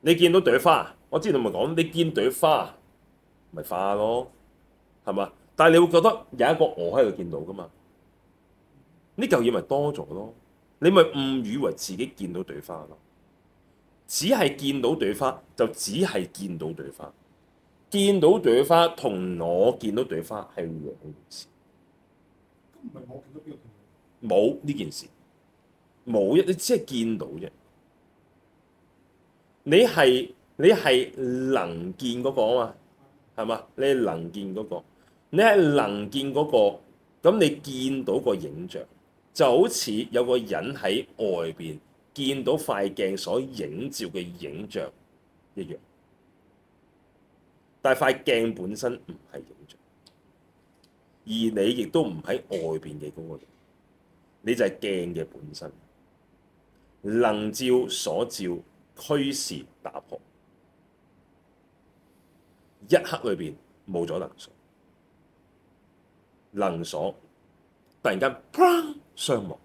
你見到朵花，我之前咪講，你見朵花咪花咯，係嘛？但係你會覺得有一個我喺度見到噶嘛？呢嚿嘢咪多咗咯，你咪誤以為自己見到朵花咯，只係見到朵花就只係見到朵花，見到朵花同我見到朵花係兩件事，唔係我見到邊個見冇呢件事，冇一你只係見到啫。你係能見嗰個啊嘛，係嘛？你係能見嗰個，你係能見嗰個，咁你見到個影像，就好似有個人喺外邊見到塊鏡所影照嘅影像一樣，但係塊鏡本身唔係影像，而你亦都唔喺外邊嘅嗰個人，你就係鏡嘅本身，能照所照，驅使打破。一刻裏邊冇咗能所，能所突然間砰雙亡，